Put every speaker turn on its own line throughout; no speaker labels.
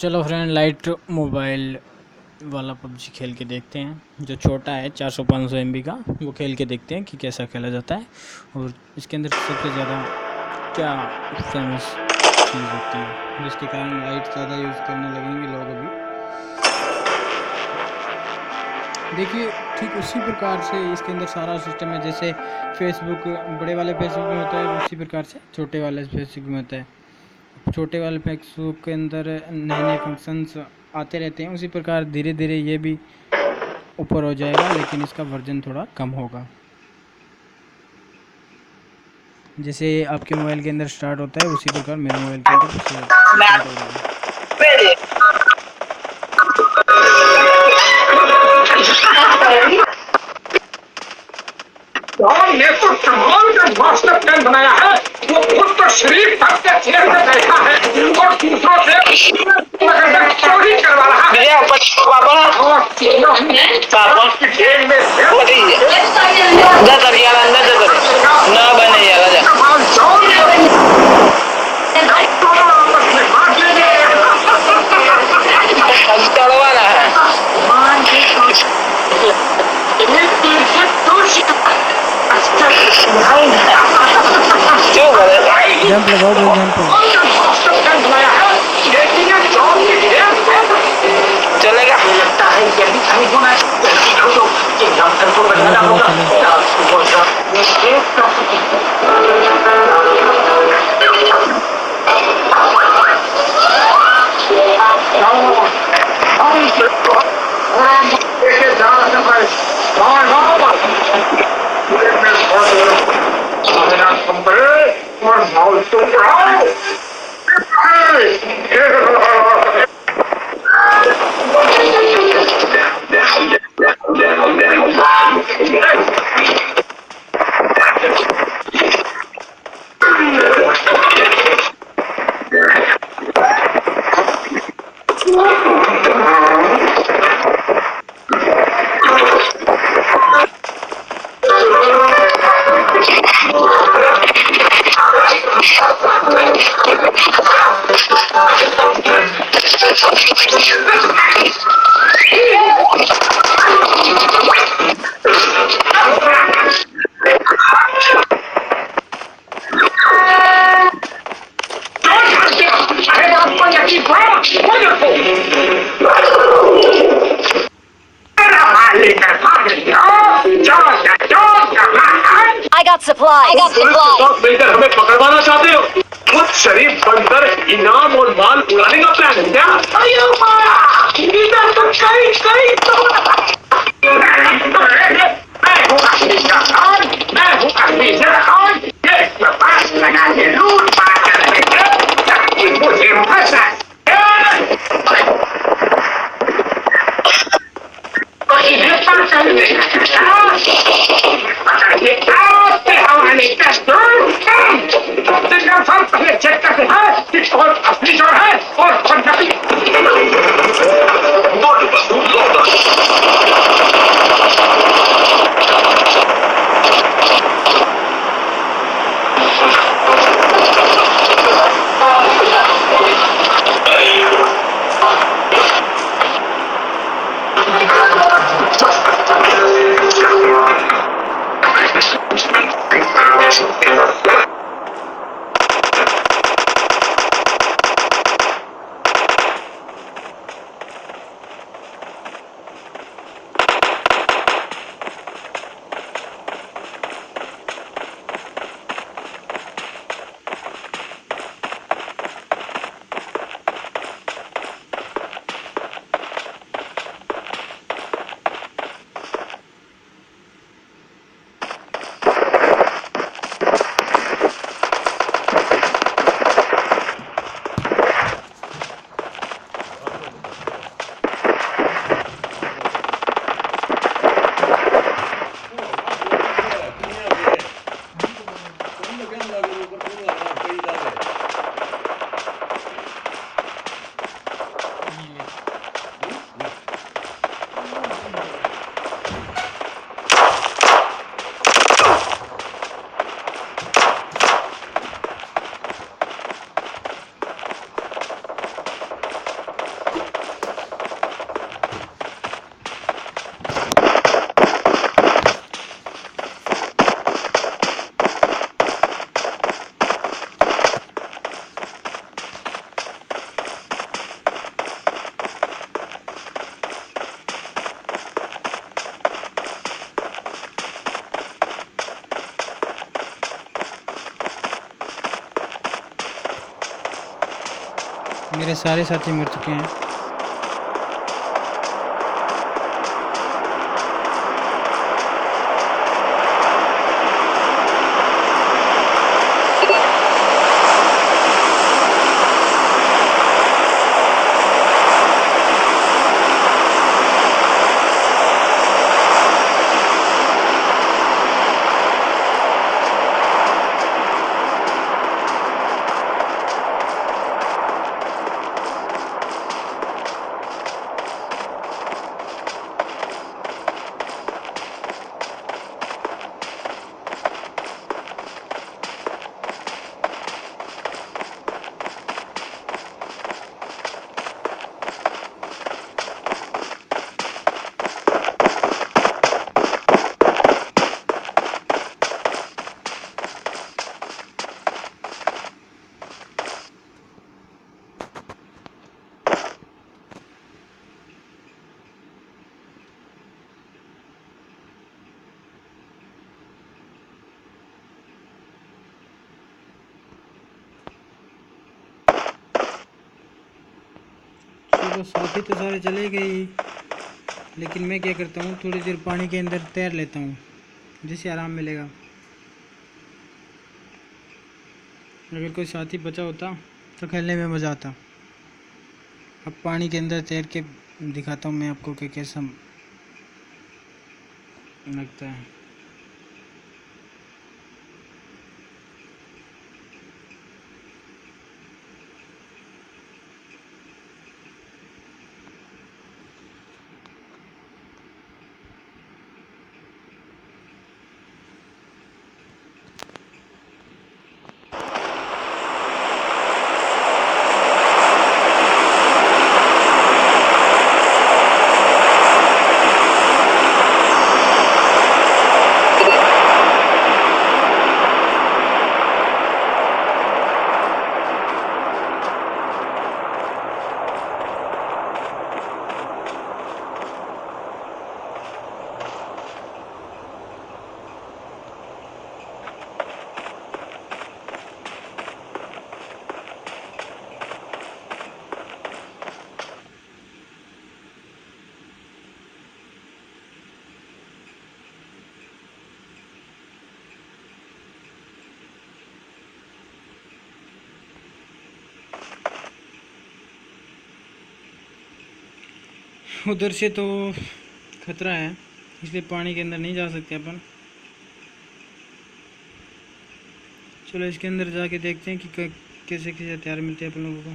चलो friend, light mobile वाला PUBG खेल के देखते हैं। जो छोटा है 400-500 MB का, वो खेल के देखते हैं कि कैसा खेला जाता है और इसके अंदर सबसे ज़्यादा क्या फेमस चीज़ होती है जिसके कारण लाइट ज़्यादा यूज़ करने लगेंगे लोग। अभी देखिए, ठीक उसी प्रकार से इसके अंदर सारा सिस्टम है। जैसे फेसबुक बड़े वाले फेसबुक में होता है, उसी प्रकार से छोटे वाले फेसबुक में होता है। छोटे वाले फेसबुक के अंदर नए नए फंक्शंस आते रहते हैं, उसी प्रकार धीरे धीरे ये भी ऊपर हो जाएगा, लेकिन इसका वर्जन थोड़ा कम होगा। जैसे आपके मोबाइल के अंदर स्टार्ट होता है, उसी प्रकार मेरे मोबाइल के अंदर स्टार्ट हो जाएगा।
ये तो कमाल का मास्टर प्लान बनाया है। वो खुद तो शरीफ तक के चेयर में बैठा है और दूसरों से चोरी करवा रहा है।
जंप लगाओ भाई, जंप
चलेगा। लगता है ये भी सही होना है।
I got supplies.
मिलकर हमें पकड़वाना चाहते हो? खुद शरीफ बनकर इनाम और माल उड़ाने का प्लान है क्या? इधर तो मैं हूँ असली शैतान, मैं हूँ असली शैतान। ये पास लगा के लूट मार कर रहे ताकि मुझे फंसा। तो इधर पर चलने का पकड़ के आओ हमारे कस्टमर।
मेरे सारे साथी मर चुके हैं। चलो साथी तो सारे चले गए, लेकिन मैं क्या करता हूँ, थोड़ी देर पानी के अंदर तैर लेता हूँ जिससे आराम मिलेगा। अगर कोई साथी बचा होता तो खेलने में मज़ा आता। अब पानी के अंदर तैर के दिखाता हूँ मैं आपको कि कैसा लगता है। उधर से तो खतरा है, इसलिए पानी के अंदर नहीं जा सकते अपन। चलो इसके अंदर जाके देखते हैं कि कैसे कैसे हथियार मिलते हैं अपन लोगों को।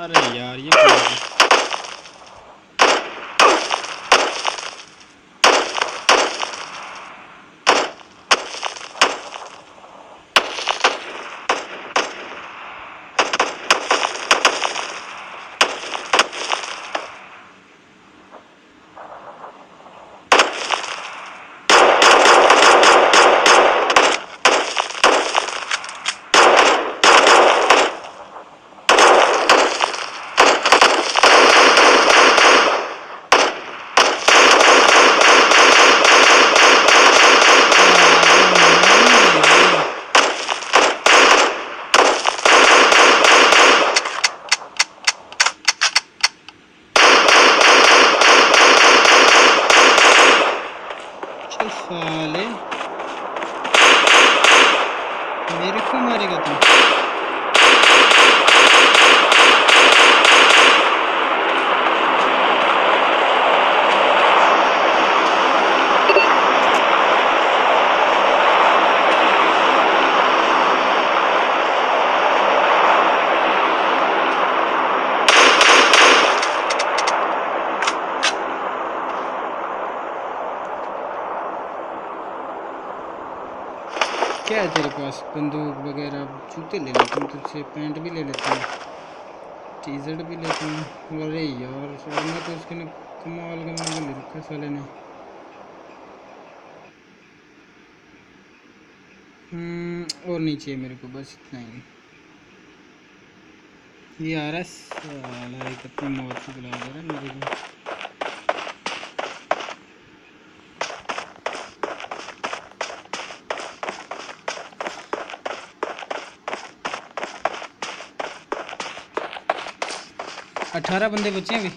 अरे यार ये क्या है? साले मेरे को मारेगा तू? क्या है तेरे पास? बंदूक वगैरह? जूते ले लेता हूँ तुझसे, पैंट भी ले लेता हूँ, टी शर्ट भी लेता हूँ। अरे यार साले तो उसके ने कमाल का माल ले रखा है साले ने। और नहीं चाहिए मेरे को, बस इतना ही। ये आ रहा है साला, एक अपनी मौत को बुला दे रहा है मेरे को। 18 बंदे बचे हैं अभी।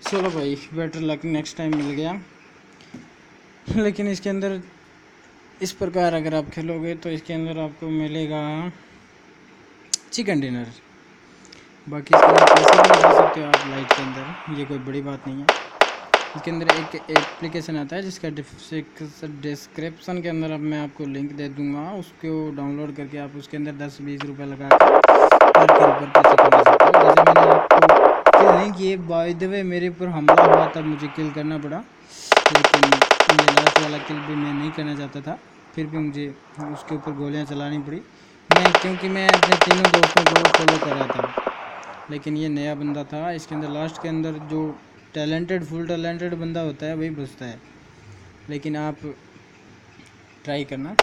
चलो भाई, बेटर लक, नेक्स्ट टाइम मिल गया। लेकिन इसके अंदर इस प्रकार अगर आप खेलोगे तो इसके अंदर आपको मिलेगा चिकन डिनर। बाकी इसके अंदर पैसे भी लगा सकते हो आप लाइट के अंदर, ये कोई बड़ी बात नहीं है। इसके अंदर एक एप्लीकेशन आता है जिसका डिस्क्रिप्शन के अंदर अब मैं आपको लिंक दे दूंगा, उसको डाउनलोड करके आप उसके अंदर 10-20 रुपये लगा कर ऊपर पैसे कमा सकते हो। जैसे मैंने आपको लिंक, ये बाय द वे मेरे ऊपर हमला हुआ तब मुझे किल करना पड़ा, लेकिन ये लास्ट वाला किल भी मैं नहीं करना चाहता था, फिर भी मुझे उसके ऊपर गोलियां चलानी पड़ी क्योंकि मैं अपने तीनों दोस्तों को फॉलो कर रहा था। लेकिन ये नया बंदा था, इसके अंदर लास्ट के अंदर जो फुल टैलेंटेड बंदा होता है वही बचता है। लेकिन आप ट्राई करना।